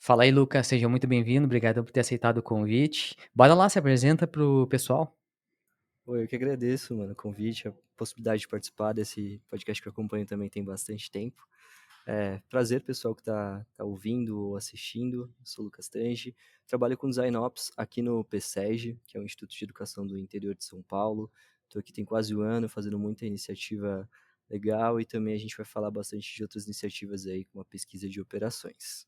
Fala aí, Lucas, seja muito bem-vindo, obrigado por ter aceitado o convite. Bora lá, se apresenta pro pessoal. Pô, eu que agradeço, mano, o convite, a possibilidade de participar desse podcast que eu acompanho também tem bastante tempo. Prazer, pessoal que tá ouvindo ou assistindo. Eu sou o Lucas Tange, trabalho com Design Ops aqui no PSEG, que é o Instituto de Educação do Interior de São Paulo. Estou aqui tem quase um ano fazendo muita iniciativa legal e também a gente vai falar bastante de outras iniciativas aí, com a pesquisa de operações.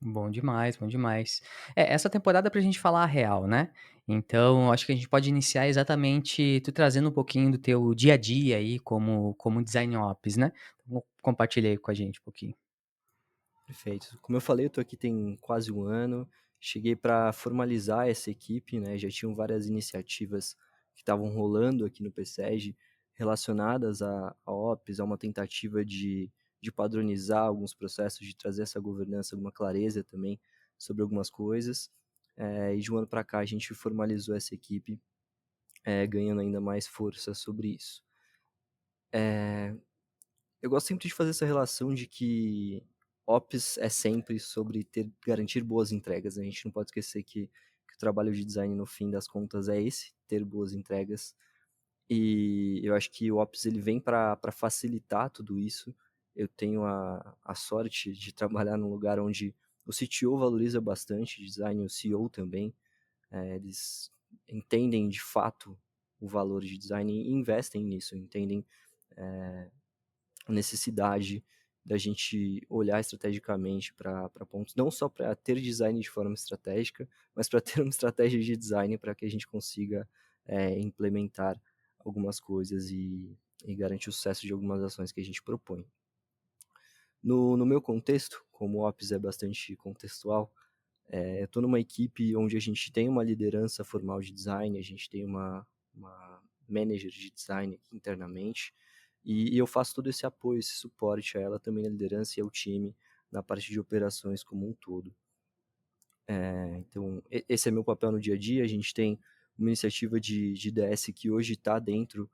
Bom demais, bom demais. Essa temporada é pra gente falar a real, né? Então, acho que a gente pode iniciar exatamente tu trazendo um pouquinho do teu dia a dia aí como design ops, né? Então, compartilha aí com a gente um pouquinho. Perfeito. Como eu falei, eu tô aqui tem quase um ano. Cheguei para formalizar essa equipe, né? Já tinham várias iniciativas que estavam rolando aqui no PSEG relacionadas a ops, a uma tentativa de padronizar alguns processos, de trazer essa governança, alguma clareza também sobre algumas coisas. E de um ano para cá a gente formalizou essa equipe, ganhando ainda mais força sobre isso. Eu gosto sempre de fazer essa relação de que Ops é sempre sobre garantir boas entregas, né? A gente não pode esquecer que o trabalho de design, no fim das contas, é esse, ter boas entregas. E eu acho que o Ops ele vem para facilitar tudo isso. Eu tenho a sorte de trabalhar num lugar onde o CTO valoriza bastante design, o CEO também. Eles entendem de fato o valor de design e investem nisso, entendem necessidade da gente olhar estrategicamente para pontos, não só para ter design de forma estratégica, mas para ter uma estratégia de design para que a gente consiga implementar algumas coisas e garantir o sucesso de algumas ações que a gente propõe. No meu contexto, como o Ops é bastante contextual, eu estou numa equipe onde a gente tem uma liderança formal de design, a gente tem uma manager de design aqui internamente, e eu faço todo esse apoio, esse suporte a ela também na liderança e ao time na parte de operações como um todo. Então, esse é meu papel no dia a dia. A gente tem uma iniciativa de DS que hoje está dentro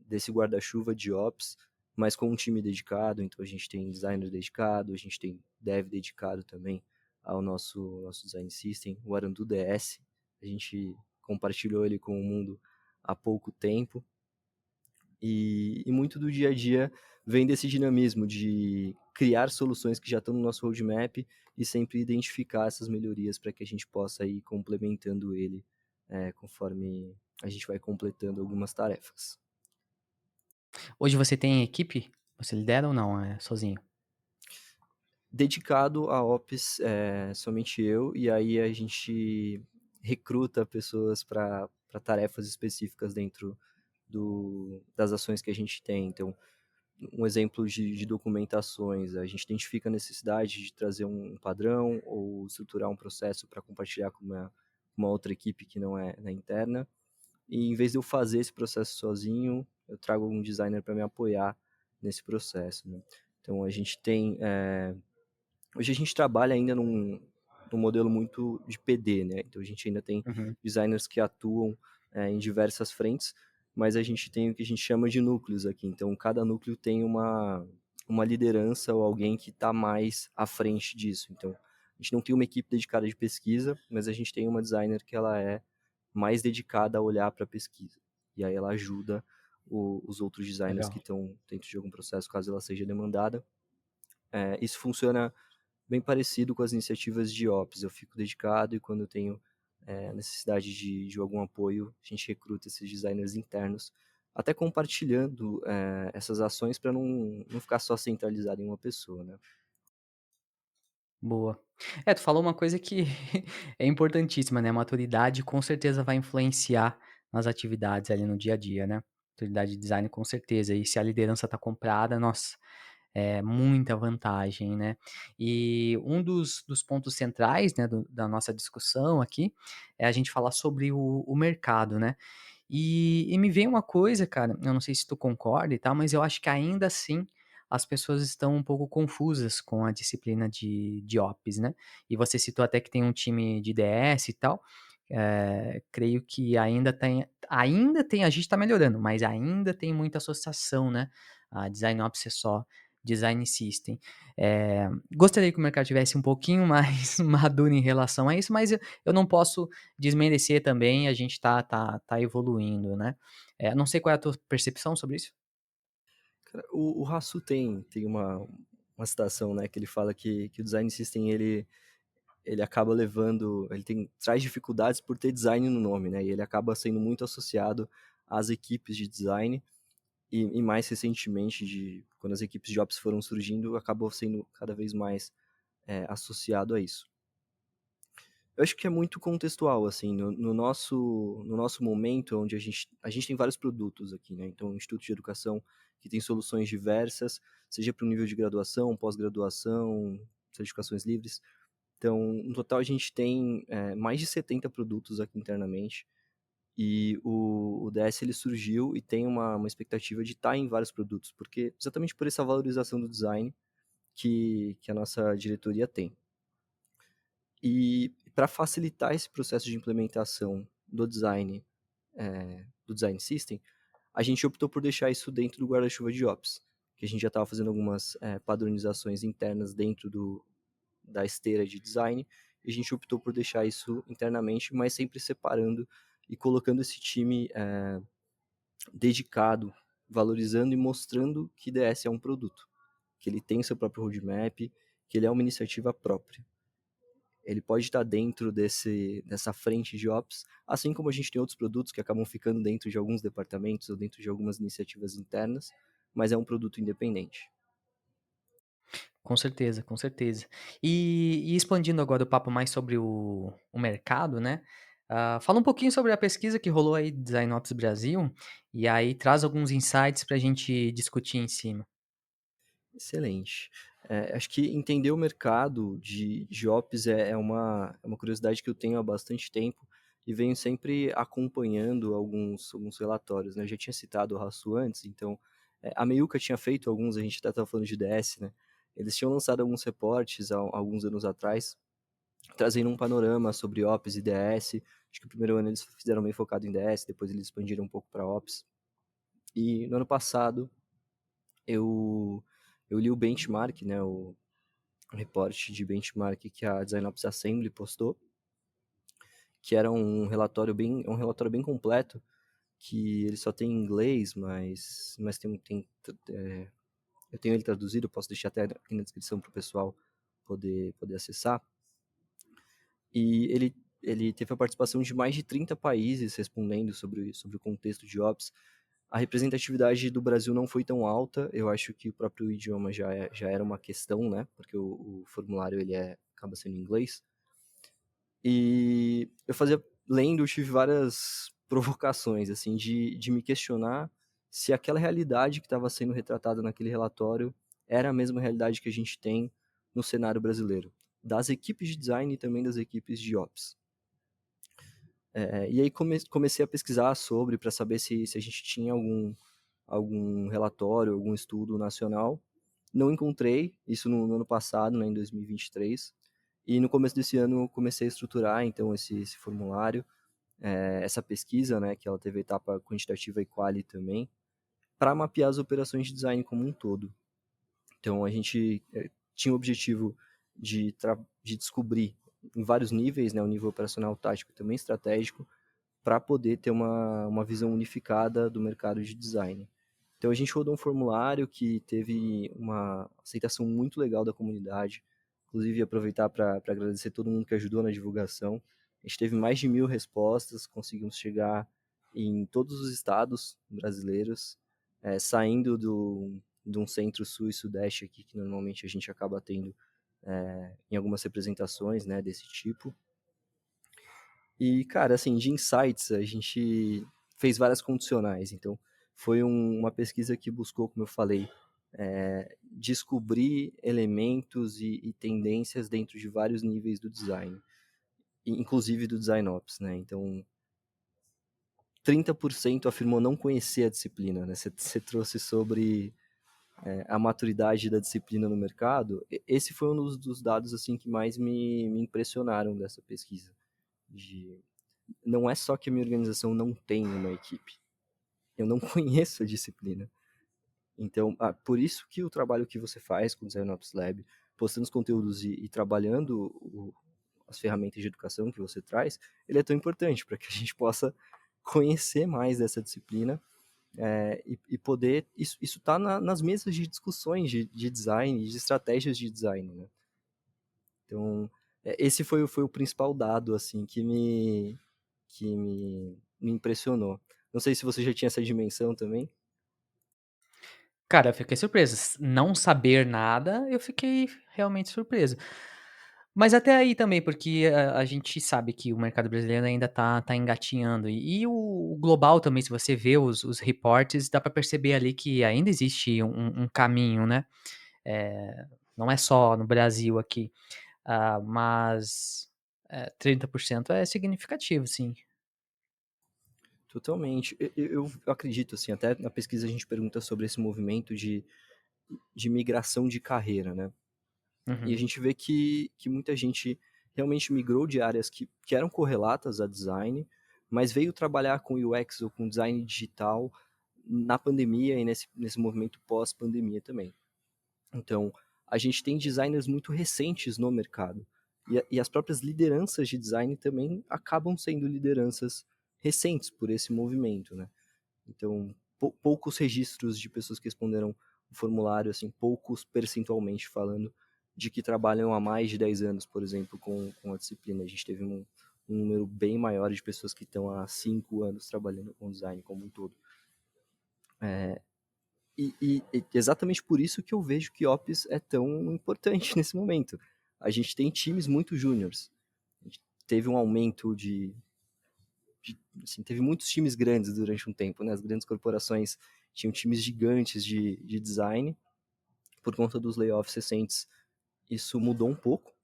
desse guarda-chuva de Ops, mas com um time dedicado. Então, a gente tem designer dedicado, a gente tem dev dedicado também ao nosso design system, o Arandu DS. A gente compartilhou ele com o mundo há pouco tempo. E muito do dia a dia vem desse dinamismo de criar soluções que já estão no nosso roadmap e sempre identificar essas melhorias para que a gente possa ir complementando ele conforme a gente vai completando algumas tarefas. Hoje você tem equipe? Você lidera ou não? É sozinho? Dedicado a Ops, somente eu, e aí a gente recruta pessoas para tarefas específicas dentro das ações que a gente tem. Então, um exemplo de documentações, a gente identifica a necessidade de trazer um padrão ou estruturar um processo para compartilhar com uma outra equipe que não é na interna, e em vez de eu fazer esse processo sozinho, eu trago um designer para me apoiar nesse processo, né? Então, a gente tem... hoje a gente trabalha ainda num modelo muito de PD, né? Então, a gente ainda tem Uhum. designers que atuam em diversas frentes, mas a gente tem o que a gente chama de núcleos aqui. Então, cada núcleo tem uma liderança ou alguém que está mais à frente disso. Então, a gente não tem uma equipe dedicada de pesquisa, mas a gente tem uma designer que ela é mais dedicada a olhar para a pesquisa. E aí ela ajuda os outros designers que Legal. estão dentro de algum processo, caso ela seja demandada. Isso funciona bem parecido com as iniciativas de Ops. Eu fico dedicado e quando eu tenho necessidade de algum apoio, a gente recruta esses designers internos, até compartilhando essas ações para não ficar só centralizado em uma pessoa, né? Boa. Tu falou uma coisa que é importantíssima, né, a maturidade com certeza vai influenciar nas atividades ali no dia a dia, né. Maturidade de design com certeza, e se a liderança tá comprada, nossa, é muita vantagem, né. E um dos pontos centrais, né, da nossa discussão aqui, é a gente falar sobre o mercado, né. E me vem uma coisa, cara, eu não sei se tu concorda e tal, mas eu acho que ainda assim as pessoas estão um pouco confusas com a disciplina de Ops, né. E você citou até que tem um time de DS e tal, creio que ainda tem a gente está melhorando, mas ainda tem muita associação, né, a Design Ops é só Design System. Gostaria que o mercado tivesse um pouquinho mais maduro em relação a isso, mas eu não posso desmerecer também, a gente tá evoluindo, né. Não sei qual é a tua percepção sobre isso? Cara, o Hasu tem uma citação, né, que ele fala que o design system ele acaba levando, traz dificuldades por ter design no nome, né, e ele acaba sendo muito associado às equipes de design e mais recentemente, quando as equipes de ops foram surgindo, acabou sendo cada vez mais associado a isso. Eu acho que é muito contextual, assim, no nosso momento, onde a gente tem vários produtos aqui, né? Então, o Instituto de Educação, que tem soluções diversas, seja para o nível de graduação, pós-graduação, certificações livres. Então, no total, a gente tem mais de 70 produtos aqui internamente. E o DS ele surgiu e tem uma expectativa de estar em vários produtos, porque exatamente por essa valorização do design que a nossa diretoria tem. E para facilitar esse processo de implementação do design system, a gente optou por deixar isso dentro do guarda-chuva de Ops, que a gente já estava fazendo algumas padronizações internas dentro da esteira de design, e a gente optou por deixar isso internamente, mas sempre separando e colocando esse time dedicado, valorizando e mostrando que DS é um produto, que ele tem seu próprio roadmap, que ele é uma iniciativa própria. Ele pode estar dentro dessa frente de ops, assim como a gente tem outros produtos que acabam ficando dentro de alguns departamentos ou dentro de algumas iniciativas internas, mas é um produto independente. Com certeza, com certeza. E expandindo agora o papo mais sobre o mercado, né, fala um pouquinho sobre a pesquisa que rolou aí do Design Ops Brasil, e aí traz alguns insights para a gente discutir em cima. Excelente. Acho que entender o mercado de ops é uma curiosidade que eu tenho há bastante tempo e venho sempre acompanhando alguns relatórios, né? Eu já tinha citado o Hasso antes, então a Meiuca tinha feito alguns, a gente até estava falando de DS, né? Eles tinham lançado alguns reportes há alguns anos atrás, trazendo um panorama sobre ops e DS. Acho que o primeiro ano eles fizeram bem focado em DS, depois eles expandiram um pouco para ops. E no ano passado eu, eu li o benchmark, né? O reporte de benchmark que a Design Ops Assembly postou, que era um relatório bem completo, que ele só tem em inglês, mas eu tenho ele traduzido, eu posso deixar até aqui na descrição para o pessoal poder acessar. E ele teve a participação de mais de 30 países respondendo sobre o contexto de Ops. A representatividade do Brasil não foi tão alta, eu acho que o próprio idioma já era uma questão, né? Porque o formulário acaba sendo em inglês. E lendo, eu tive várias provocações, assim, de me questionar se aquela realidade que estava sendo retratada naquele relatório era a mesma realidade que a gente tem no cenário brasileiro, das equipes de design e também das equipes de ops. E aí comecei a pesquisar sobre, para saber se a gente tinha algum relatório, algum estudo nacional. Não encontrei, isso no ano passado, né, em 2023. E no começo desse ano eu comecei a estruturar, então, esse formulário, essa pesquisa, né, que ela teve etapa quantitativa e quali também, para mapear as operações de design como um todo. Então, a gente tinha o objetivo de descobrir em vários níveis, né, o nível operacional, tático e também estratégico, para poder ter uma visão unificada do mercado de design. Então a gente rodou um formulário que teve uma aceitação muito legal da comunidade, inclusive aproveitar para agradecer todo mundo que ajudou na divulgação. A gente teve mais de 1.000 respostas, conseguimos chegar em todos os estados brasileiros, saindo de um centro sul e sudeste aqui, que normalmente a gente acaba tendo em algumas representações, né, desse tipo. E, cara, assim, de insights, a gente fez várias condicionais. Então, foi uma pesquisa que buscou, como eu falei, descobrir elementos e tendências dentro de vários níveis do design, inclusive do design ops, né? Então, 30% afirmou não conhecer a disciplina, né? Você trouxe sobre a maturidade da disciplina no mercado. Esse foi um dos dados, assim, que mais me impressionaram dessa pesquisa. De Não é só que a minha organização não tem uma equipe, eu não conheço a disciplina. Então, por isso que o trabalho que você faz com o Design Ops Lab, postando os conteúdos e trabalhando as ferramentas de educação que você traz, ele é tão importante para que a gente possa conhecer mais dessa disciplina e poder. Isso está nas mesas de discussões de design, de estratégias de design, né? Então, esse foi o principal dado assim que me impressionou. Não sei se você já tinha essa dimensão também. Cara, eu fiquei surpreso. Não saber nada, eu fiquei realmente surpreso. Mas até aí também, porque a gente sabe que o mercado brasileiro ainda tá engatinhando. E o global também, se você vê os reportes, dá para perceber ali que ainda existe um caminho, né. Não é só no Brasil aqui, mas, 30% é significativo, sim. Totalmente. Eu acredito, assim, até na pesquisa a gente pergunta sobre esse movimento de migração de carreira, né? E a Uhum. gente vê que muita gente realmente migrou de áreas que eram correlatas a design, mas veio trabalhar com UX ou com design digital na pandemia e nesse movimento pós-pandemia também. Então, a gente tem designers muito recentes no mercado. E as próprias lideranças de design também acabam sendo lideranças recentes por esse movimento, né? Então, poucos registros de pessoas que responderam o formulário, assim, poucos percentualmente falando, de que trabalham há mais de 10 anos, por exemplo, com a disciplina. A gente teve um número bem maior de pessoas que estão há 5 anos trabalhando com design como um todo. E exatamente por isso que eu vejo que Ops é tão importante nesse momento. A gente tem times muito júniores. A gente teve um aumento assim, teve muitos times grandes durante um tempo, né? As grandes corporações tinham times gigantes de design. Por conta dos layoffs recentes, isso mudou um pouco,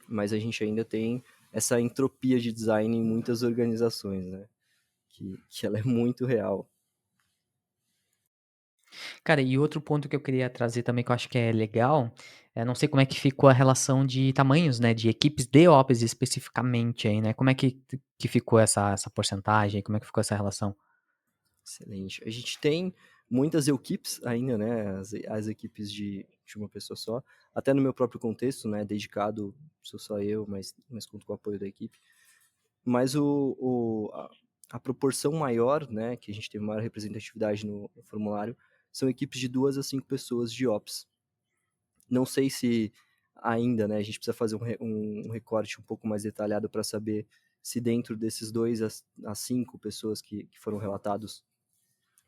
mas a gente ainda tem essa entropia de design em muitas organizações, né? Que ela é muito real. Cara, e outro ponto que eu queria trazer também que eu acho que é legal, não sei como é que ficou a relação de tamanhos, né, de equipes de ops especificamente aí, né, como é que ficou essa porcentagem, como é que ficou essa relação? Excelente. A gente tem muitas equipes ainda, né? As equipes de uma pessoa só. Até no meu próprio contexto, né? Dedicado, sou só eu, mas conto com o apoio da equipe. Mas a proporção maior, né? Que a gente teve maior representatividade no formulário, são equipes de 2 a 5 pessoas de Ops. Não sei se ainda, né? A gente precisa fazer um recorte um pouco mais detalhado para saber se dentro desses 2 a 5 pessoas que foram relatados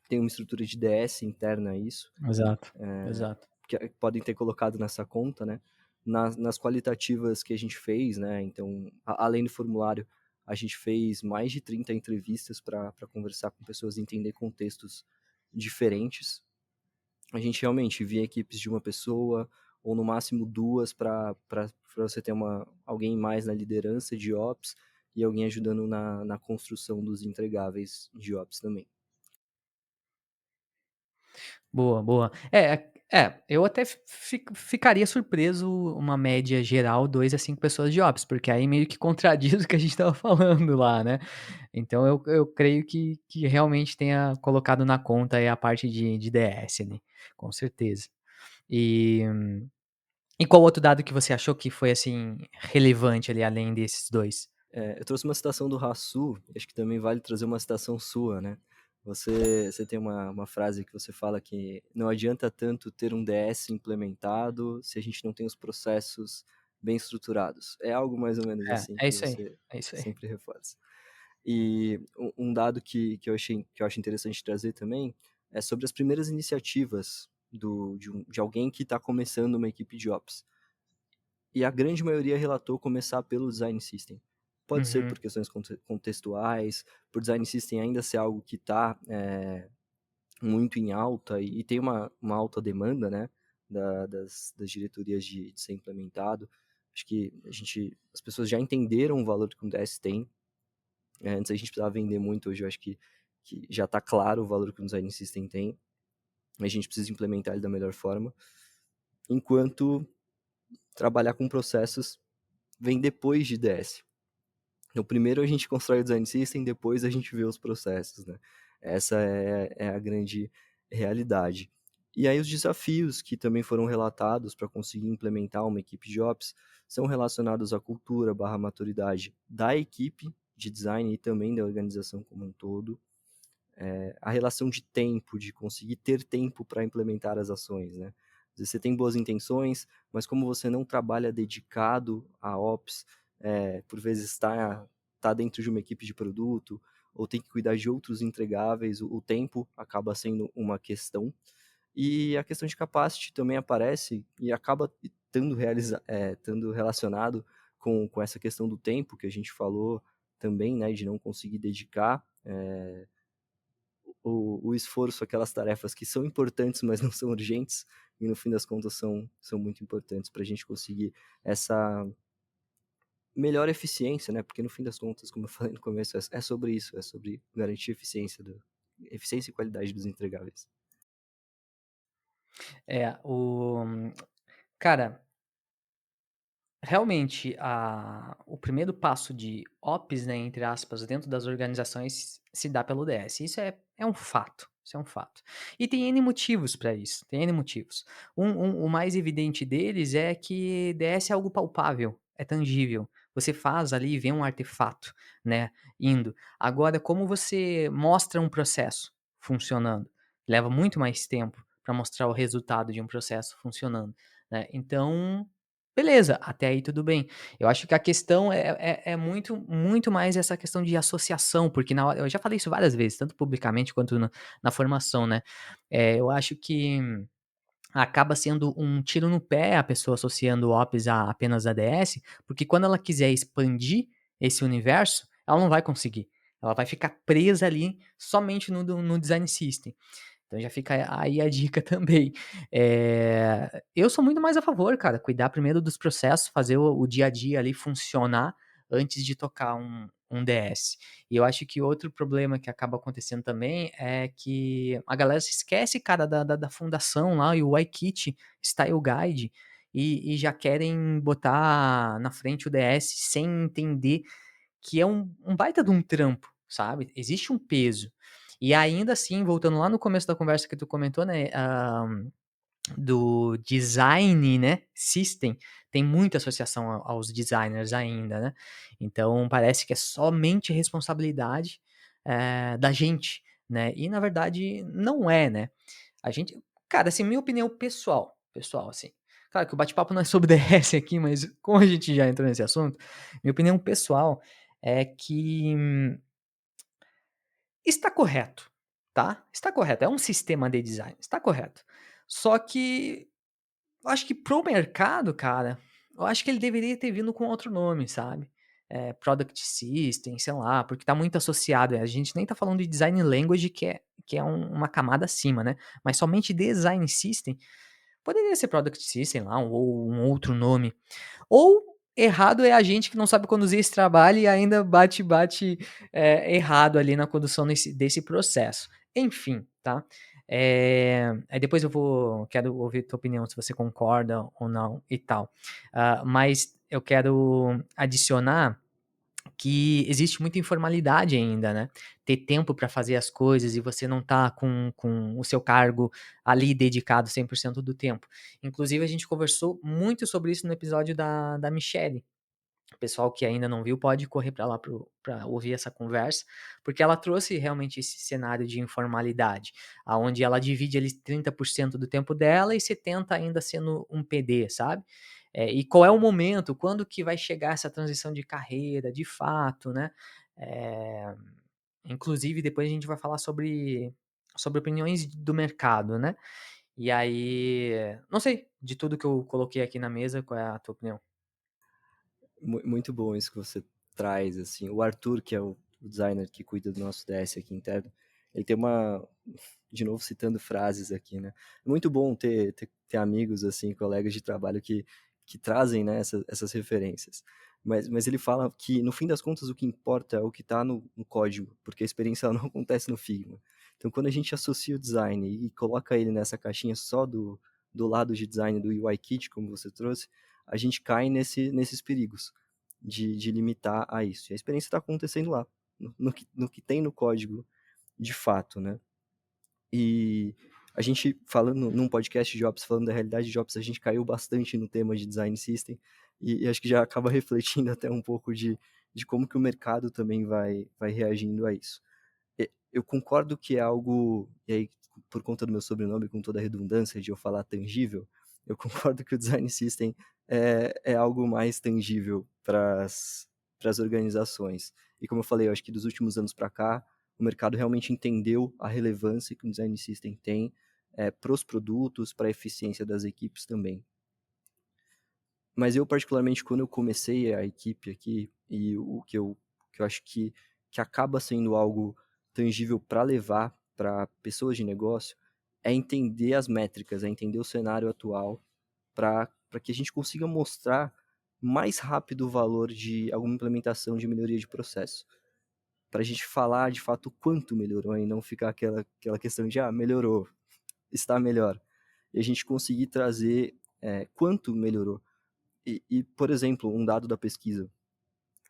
tem uma estrutura de DS interna a isso, Exato, exato. que podem ter colocado nessa conta, né? Nas qualitativas que a gente fez, né? Então, além do formulário, a gente fez mais de 30 entrevistas para conversar com pessoas e entender contextos diferentes. A gente realmente via equipes de uma pessoa, ou no máximo 2, para você ter alguém mais na liderança de Ops e alguém ajudando na construção dos entregáveis de Ops também. Boa, boa. Eu até ficaria surpreso uma média geral 2 a 5 pessoas de ops, porque aí meio que contradiz o que a gente estava falando lá, né. Então eu creio que realmente tenha colocado na conta aí a parte de DS ali, com certeza. E e qual outro dado que você achou que foi, assim, relevante ali, além desses 2? Eu trouxe uma citação do Rassul, acho que também vale trazer uma citação sua, né? Você tem uma frase que você fala que não adianta tanto ter um DS implementado se a gente não tem os processos bem estruturados. É algo mais ou menos É, assim é que isso aí, você é isso aí. sempre reforça. E um dado que eu acho interessante trazer também é sobre as primeiras iniciativas de alguém que está começando uma equipe de Ops. E a grande maioria relatou começar pelo design system. Pode ser Uhum. por questões contextuais, por design system ainda ser algo que está muito em alta e tem uma alta demanda, né, das diretorias de ser implementado. Acho que as pessoas já entenderam o valor que um DS tem. Antes a gente precisava vender muito, hoje eu acho que já está claro o valor que um design system tem. A gente precisa implementar ele da melhor forma. Enquanto trabalhar com processos vem depois de DS. Então, primeiro a gente constrói o design system, depois a gente vê os processos, né? Essa é a grande realidade. E aí os desafios que também foram relatados para conseguir implementar uma equipe de ops são relacionados à cultura barra maturidade da equipe de design e também da organização como um todo, a relação de tempo, de conseguir ter tempo para implementar as ações, né? Às vezes você tem boas intenções, mas como você não trabalha dedicado a ops, por vezes tá dentro de uma equipe de produto, ou tem que cuidar de outros entregáveis, o tempo acaba sendo uma questão. E a questão de capacity também aparece e acaba estando relacionado com essa questão do tempo que a gente falou também, né, de não conseguir dedicar o esforço àquelas tarefas que são importantes, mas não são urgentes, e no fim das contas são muito importantes para a gente conseguir essa melhor eficiência, né? Porque no fim das contas, como eu falei no começo, é sobre isso, é sobre garantir eficiência e qualidade dos entregáveis. É, cara, realmente, o primeiro passo de ops, né, entre aspas, dentro das organizações se dá pelo DS. Isso é um fato. Isso é um fato. E tem N motivos para isso. Tem N motivos. O mais evidente deles é que DS é algo palpável, é tangível. Você faz ali e vê um artefato, né, indo. Agora, como você mostra um processo funcionando? Leva muito mais tempo para mostrar o resultado de um processo funcionando, né? Então, beleza, até aí tudo bem. Eu acho que a questão é muito mais essa questão de associação, porque na hora eu já falei isso várias vezes, tanto publicamente quanto na formação, né. Eu acho que acaba sendo um tiro no pé a pessoa associando o Ops a apenas a DS, porque quando ela quiser expandir esse universo, ela não vai conseguir. Ela vai ficar presa ali somente no design system. Então já fica aí a dica também. Eu sou muito mais a favor, cara, cuidar primeiro dos processos, fazer o dia a dia ali funcionar antes de tocar um DS. E eu acho que outro problema que acaba acontecendo também é que a galera se esquece, cara, da fundação lá e o iKit Style Guide e já querem botar na frente o DS sem entender que é um baita de um trampo, sabe? Existe um peso. E ainda assim, voltando lá no começo da conversa que tu comentou, né, do design, né, system, tem muita associação aos designers ainda, né? Então parece que é somente responsabilidade, da gente, né? E na verdade não é, né? A gente, cara, assim, minha opinião pessoal, assim, claro que o bate-papo não é sobre DS aqui, mas como a gente já entrou nesse assunto, minha opinião pessoal é que está correto, tá? Está correto, é um sistema de design, está correto. Só que eu acho que pro mercado, cara, eu acho que ele deveria ter vindo com outro nome, sabe? Product System, sei lá, porque tá muito associado. A gente nem tá falando de Design Language, que é uma camada acima, né? Mas somente Design System poderia ser Product System lá, ou um outro nome. Ou errado é a gente que não sabe conduzir esse trabalho e ainda bate, errado ali na condução desse processo. Enfim, tá? Aí depois quero ouvir tua opinião, se você concorda ou não e tal. Mas eu quero adicionar que existe muita informalidade ainda, né? Ter tempo para fazer as coisas e você não tá com o seu cargo ali dedicado 100% do tempo. Inclusive, a gente conversou muito sobre isso no episódio da Michelle. O pessoal que ainda não viu pode correr para lá para ouvir essa conversa, porque ela trouxe realmente esse cenário de informalidade, aonde ela divide ali 30% do tempo dela e 70 ainda sendo um PD, sabe? E qual é o momento, quando que vai chegar essa transição de carreira, de fato, né? Eh, Inclusive depois a gente vai falar sobre opiniões do mercado, né? E aí, não sei, de tudo que eu coloquei aqui na mesa, qual é a tua opinião? Muito bom isso que você traz, assim. O Arthur, que é o designer que cuida do nosso DS aqui interno, ele tem de novo citando frases aqui, né? É muito bom ter amigos, assim, colegas de trabalho que trazem, né, essas referências. Mas ele fala que, no fim das contas, o que importa é o que está no código, porque a experiência ela não acontece no Figma. Então, quando a gente associa o design e coloca ele nessa caixinha só do lado de design do UI Kit, como você trouxe, a gente cai nesses perigos de limitar a isso. E a experiência está acontecendo lá, no que tem no código de fato, né? E A gente falando num podcast de Ops, falando da realidade de Ops, a gente caiu bastante no tema de design system e acho que já acaba refletindo até um pouco de como que o mercado também vai reagindo a isso. Eu concordo que é algo, e aí por conta do meu sobrenome, com toda a redundância de eu falar tangível, eu concordo que o design system é algo mais tangível para as organizações. E como eu falei, eu acho que dos últimos anos para cá, o mercado realmente entendeu a relevância que o design system tem para os produtos, para a eficiência das equipes também. Mas eu, particularmente, quando eu comecei a equipe aqui, e o que eu acho que acaba sendo algo tangível para levar para pessoas de negócio, é entender as métricas, é entender o cenário atual, para que a gente consiga mostrar mais rápido o valor de alguma implementação de melhoria de processo. Para a gente falar de fato quanto melhorou e não ficar aquela questão de, melhorou, está melhor. E a gente conseguir trazer quanto melhorou. Por exemplo, um dado da pesquisa,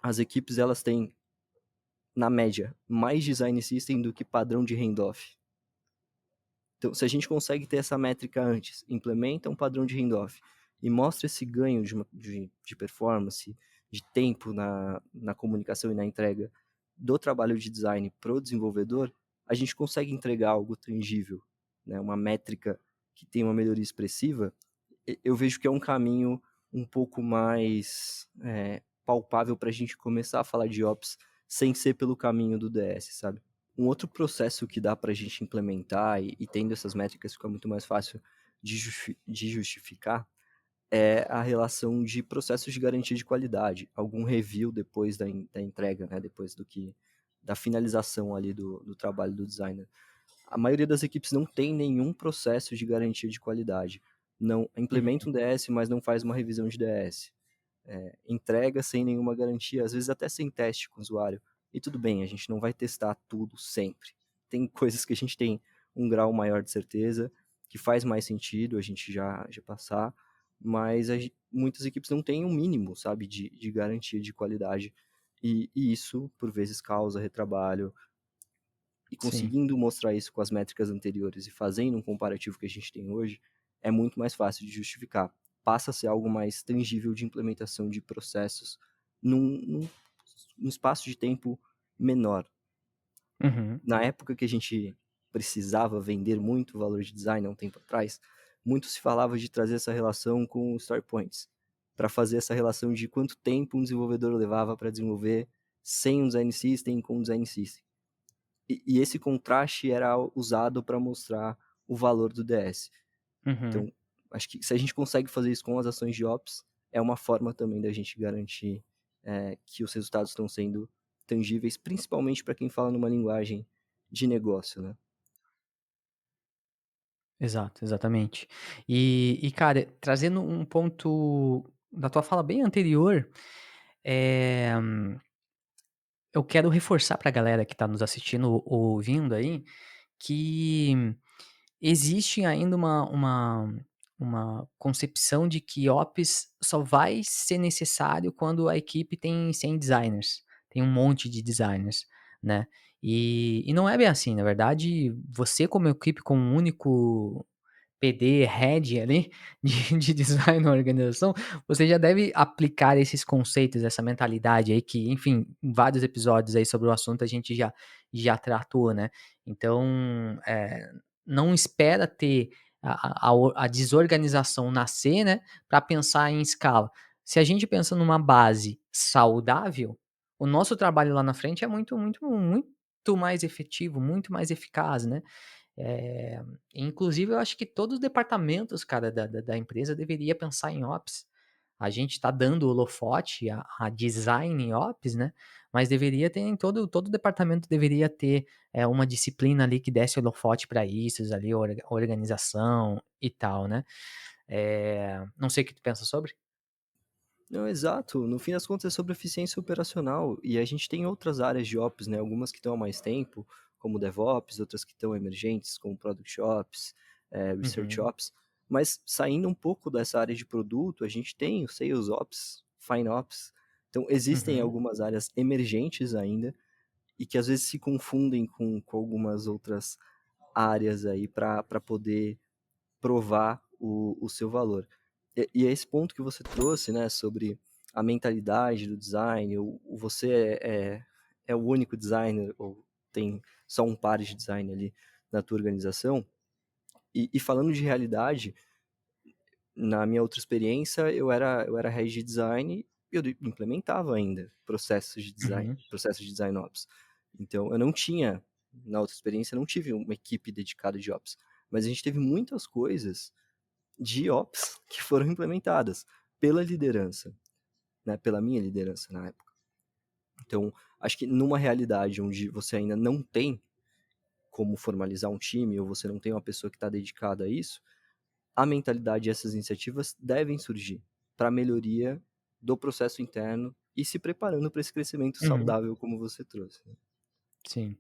as equipes elas têm, na média, mais design system do que padrão de handoff. Então, se a gente consegue ter essa métrica antes, implementa um padrão de handoff e mostra esse ganho de performance, de tempo na comunicação e na entrega do trabalho de design para o desenvolvedor, a gente consegue entregar algo tangível, né? Uma métrica que tem uma melhoria expressiva. Eu vejo que é um caminho um pouco mais palpável para a gente começar a falar de Ops sem ser pelo caminho do DS, sabe? Um outro processo que dá para a gente implementar e tendo essas métricas fica muito mais fácil de justificar é a relação de processos de garantia de qualidade, algum review depois da entrega, né? Depois da finalização ali do trabalho do designer. A maioria das equipes não tem nenhum processo de garantia de qualidade. Não implementa Uhum. um DS, mas não faz uma revisão de DS. Entrega sem nenhuma garantia, às vezes até sem teste com o usuário. E tudo bem, a gente não vai testar tudo sempre. Tem coisas que a gente tem um grau maior de certeza, que faz mais sentido a gente já passar, mas muitas equipes não têm um mínimo, sabe, de garantia de qualidade. E isso, por vezes, causa retrabalho, e Sim. conseguindo mostrar isso com as métricas anteriores e fazendo um comparativo que a gente tem hoje, é muito mais fácil de justificar. Passa a ser algo mais tangível de implementação de processos num espaço de tempo menor. Uhum. Na época que a gente precisava vender muito o valor de design, há um tempo atrás, muito se falava de trazer essa relação com os story points, para fazer essa relação de quanto tempo um desenvolvedor levava para desenvolver sem um design system e com um design system. E esse contraste era usado para mostrar o valor do DS. Uhum. Então, acho que se a gente consegue fazer isso com as ações de Ops, é uma forma também da gente garantir que os resultados estão sendo tangíveis, principalmente para quem fala numa linguagem de negócio, né? Exato, exatamente. Cara, trazendo um ponto da tua fala bem anterior, eh, eu quero reforçar para a galera que está nos assistindo ou ouvindo aí, que existe ainda uma concepção de que Ops só vai ser necessário quando a equipe tem 100 designers, tem um monte de designers, né. E não é bem assim, na verdade, você como equipe com um único PD, head ali, de design na organização, você já deve aplicar esses conceitos, essa mentalidade aí que, enfim, em vários episódios aí sobre o assunto a gente já tratou, né. Então, não espera ter a desorganização nascer, né, para pensar em escala. Se a gente pensa numa base saudável, o nosso trabalho lá na frente é muito mais efetivo, muito mais eficaz, né. Eh, Inclusive eu acho que todos os departamentos, cara, da empresa deveria pensar em Ops. A gente está dando holofote a design em Ops, né, mas deveria ter em todo departamento deveria ter, uma disciplina ali que desse holofote para isso, ali, organização e tal, né. Não sei o que tu pensa sobre? Não, exato. No fim das contas é sobre eficiência operacional. E a gente tem outras áreas de Ops, né? Algumas que estão há mais tempo, como DevOps, outras que estão emergentes, como Product Ops, Research Uhum, Ops. Mas saindo um pouco dessa área de produto, a gente tem o Sales Ops, Fine Ops. Então existem uhum, algumas áreas emergentes ainda e que às vezes se confundem com algumas outras áreas aí para poder provar o seu valor. E é esse ponto que você trouxe, né, sobre a mentalidade do design, você é o único designer ou tem só um par de design ali na tua organização. E falando de realidade, na minha outra experiência, eu era head de design e eu implementava ainda Uhum, processos de design ops. Então, eu não tinha, na outra experiência, eu não tive uma equipe dedicada de ops, mas a gente teve muitas coisas de ops que foram implementadas pela liderança, né, pela minha liderança na época. Então, acho que numa realidade onde você ainda não tem como formalizar um time ou você não tem uma pessoa que está dedicada a isso, a mentalidade e essas iniciativas devem surgir para a melhoria do processo interno e se preparando para esse crescimento uhum, saudável como você trouxe, né. sim.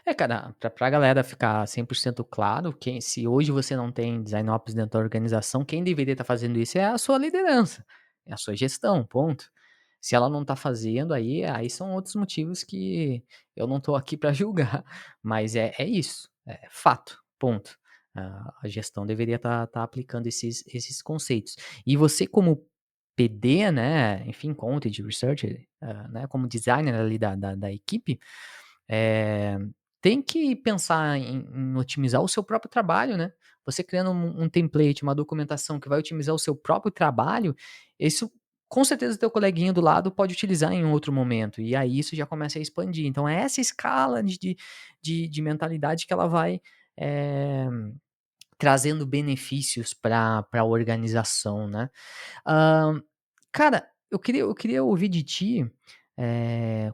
É, cara, pra galera ficar 100% claro, quem se hoje você não tem design ops dentro da organização, quem deveria estar fazendo isso é a sua liderança, é a sua gestão, ponto. Se ela não tá fazendo, aí são outros motivos que eu não tô aqui para julgar, mas é isso, é fato, ponto. A gestão deveria estar aplicando esses conceitos. E você como PD, né, enfim, content researcher, né, como designer ali da equipe, eh, tem que pensar em otimizar o seu próprio trabalho, né. Você criando um template, uma documentação que vai otimizar o seu próprio trabalho, isso com certeza o teu coleguinha do lado pode utilizar em um outro momento, e aí isso já começa a expandir. Então é essa escala de mentalidade que ela vai, eh, trazendo benefícios para a organização, né. Hã, cara, eu queria ouvir de ti,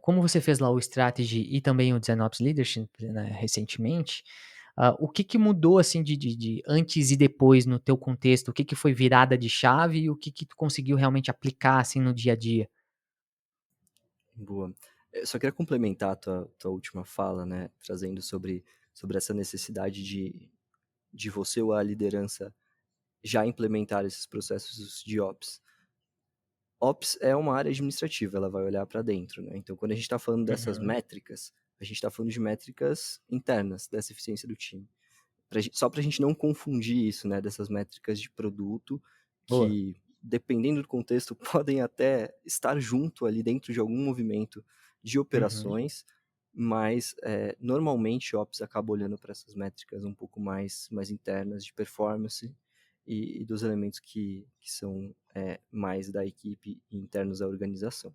como você fez lá o Strategy e também o Design Ops Leadership, né, recentemente, o que que mudou, assim, de antes e depois no teu contexto? O que que foi virada de chave e o que que tu conseguiu realmente aplicar, assim, no dia a dia? Boa. Só queria complementar a tua última fala, né, trazendo sobre essa necessidade de você ou a liderança já implementar esses processos de ops. Ops é uma área administrativa, ela vai olhar para dentro, né? Então, quando a gente está falando dessas Uhum. métricas, a gente está falando de métricas internas dessa eficiência do time. Só para a gente não confundir isso, né? Dessas métricas de produto Boa. que, dependendo do contexto, podem até estar junto ali dentro de algum movimento de Uhum. operações, mas normalmente Ops acaba olhando para essas métricas um pouco mais internas de performance e dos elementos que são mais da equipe e internos da organização.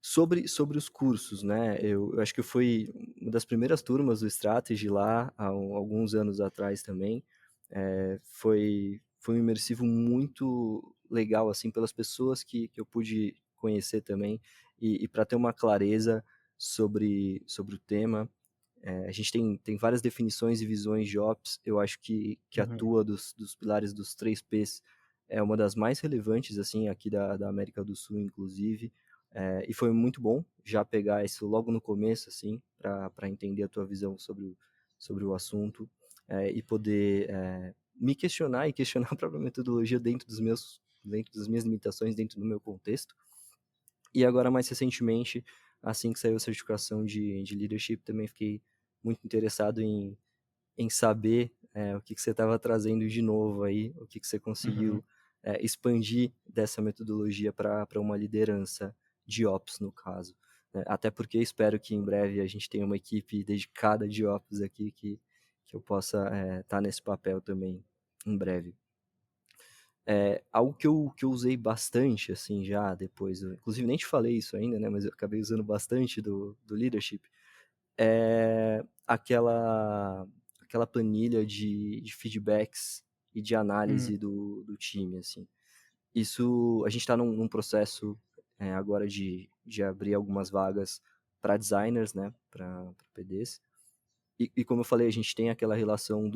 Sobre os cursos, né, eu acho que eu fui uma das primeiras turmas do Strategy lá, há alguns anos atrás também. Foi um imersivo muito legal, assim, pelas pessoas que eu pude conhecer também, e pra ter uma clareza sobre o tema. A gente tem várias definições e visões de Ops, eu acho que a Uhum. tua dos pilares dos 3 Ps é uma das mais relevantes, assim, aqui da América do Sul, inclusive. E foi muito bom já pegar isso logo no começo, assim, para entender a tua visão sobre o assunto, e poder me questionar e questionar a própria metodologia dentro das minhas limitações, dentro do meu contexto. E agora, mais recentemente, assim que saiu a certificação de leadership, também fiquei muito interessado em saber o que você estava trazendo de novo aí, o que você Uhum. conseguiu expandir dessa metodologia para uma liderança de Ops, no caso. Né? Até porque espero que em breve a gente tenha uma equipe dedicada de Ops aqui que eu possa estar nesse papel também em breve. Algo que eu usei bastante, assim, já depois, inclusive nem te falei isso ainda, né, mas eu acabei usando bastante do leadership, é aquela planilha de feedbacks e de Hum. análise do time, assim. Isso, a gente está num processo agora de abrir algumas vagas para designers, né, para PDs. E como eu falei, a gente tem aquela relação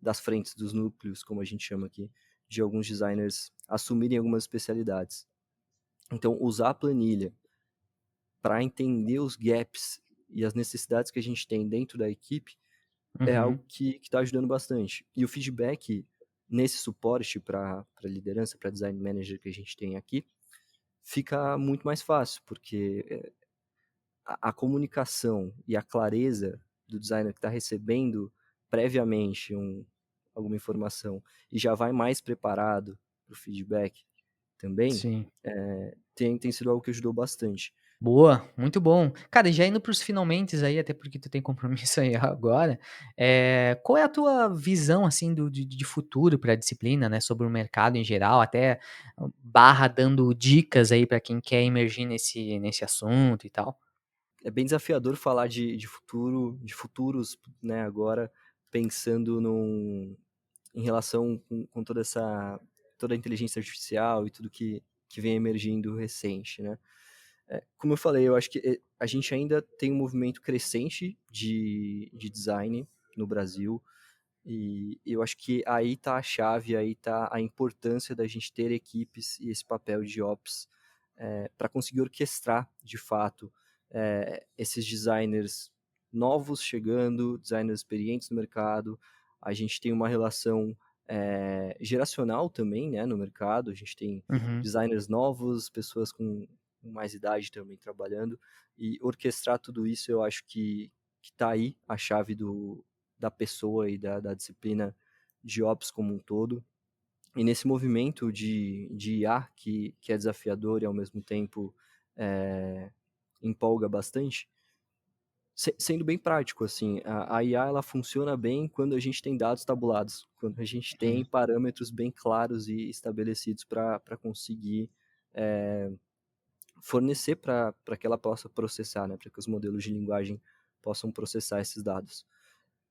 das frentes, dos núcleos, como a gente chama aqui, de alguns designers assumirem algumas especialidades. Então, usar a planilha para entender os gaps e as necessidades que a gente tem dentro da equipe é algo Uhum. que está ajudando bastante. E o feedback nesse suporte para liderança, para design manager que a gente tem aqui, fica muito mais fácil, porque a comunicação e a clareza do designer que está recebendo previamente alguma informação e já vai mais preparado para o feedback também, Sim. tem sido algo que ajudou bastante. Boa, muito bom. Cara, e já indo para os finalmentes aí, até porque tu tem compromisso aí agora, qual é a tua visão, assim, do de futuro para a disciplina, né, sobre o mercado em geral, até barra dando dicas aí para quem quer emergir nesse assunto e tal? É bem desafiador falar de futuro, de futuros, né, agora pensando em relação com toda a inteligência artificial e tudo que vem emergindo recente, né? Como eu falei, eu acho que a gente ainda tem um movimento crescente de design no Brasil, e eu acho que aí está a chave, aí está a importância da gente ter equipes e esse papel de ops para conseguir orquestrar, de fato, esses designers novos chegando, designers experientes no mercado. A gente tem uma relação geracional também, né, no mercado. A gente tem Uhum, designers novos, pessoas com mais idade também trabalhando. E orquestrar tudo isso, eu acho que está aí a chave da pessoa e da disciplina de ops como um todo. E nesse movimento de IA, que é desafiador e ao mesmo tempo é, empolga bastante, sendo bem prático, assim, a IA ela funciona bem quando a gente tem dados tabulados, quando a gente tem uhum, parâmetros bem claros e estabelecidos para conseguir fornecer para que ela possa processar, né, para que os modelos de linguagem possam processar esses dados.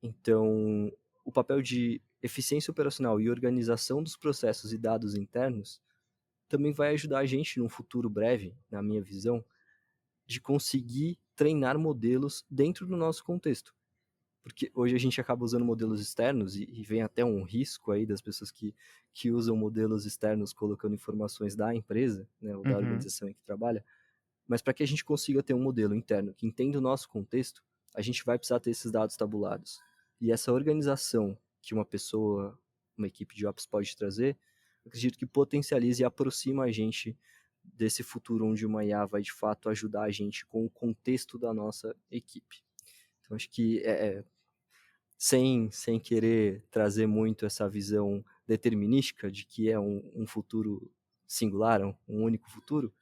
Então, o papel de eficiência operacional e organização dos processos e dados internos também vai ajudar a gente, num futuro breve, na minha visão, de conseguir treinar modelos dentro do nosso contexto. Porque hoje a gente acaba usando modelos externos e vem até um risco aí das pessoas que usam modelos externos colocando informações da empresa, né, ou da uhum, organização em que trabalha. Mas para que a gente consiga ter um modelo interno que entenda o nosso contexto, a gente vai precisar ter esses dados tabulados. E essa organização que uma pessoa, uma equipe de ops pode trazer, acredito que potencializa e aproxima a gente desse futuro onde uma IA vai de fato ajudar a gente com o contexto da nossa equipe. Então acho que sem querer trazer muito essa visão determinística de que é um futuro singular, um único futuro,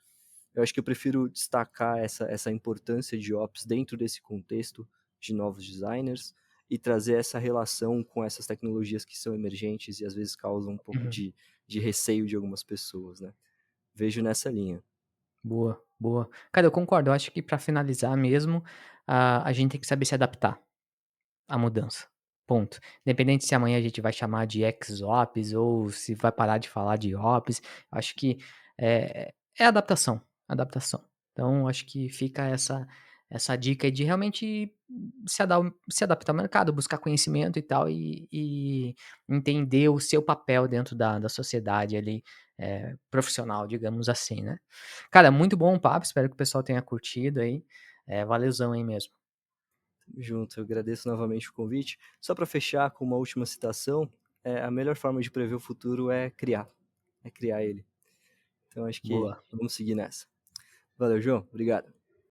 eu acho que eu prefiro destacar essa importância de ops dentro desse contexto de novos designers e trazer essa relação com essas tecnologias que são emergentes e às vezes causam um pouco uhum. de receio de algumas pessoas, né? Vejo nessa linha. Boa, boa. Cara, eu concordo, eu acho que para finalizar mesmo, a gente tem que saber se adaptar. A mudança, ponto. Independente se amanhã a gente vai chamar de ex-ops ou se vai parar de falar de ops, acho que é adaptação, adaptação. Então acho que fica essa dica aí de realmente se adaptar ao mercado, buscar conhecimento e tal, e entender o seu papel dentro da sociedade ali, profissional, digamos assim, né. Cara, muito bom o papo, espero que o pessoal tenha curtido aí, valeuzão aí mesmo. Tamo junto, eu agradeço novamente o convite. Só para fechar com uma última citação, a melhor forma de prever o futuro é criar ele. Então acho que Boa. vamos seguir nessa. Valeu, João. Obrigado.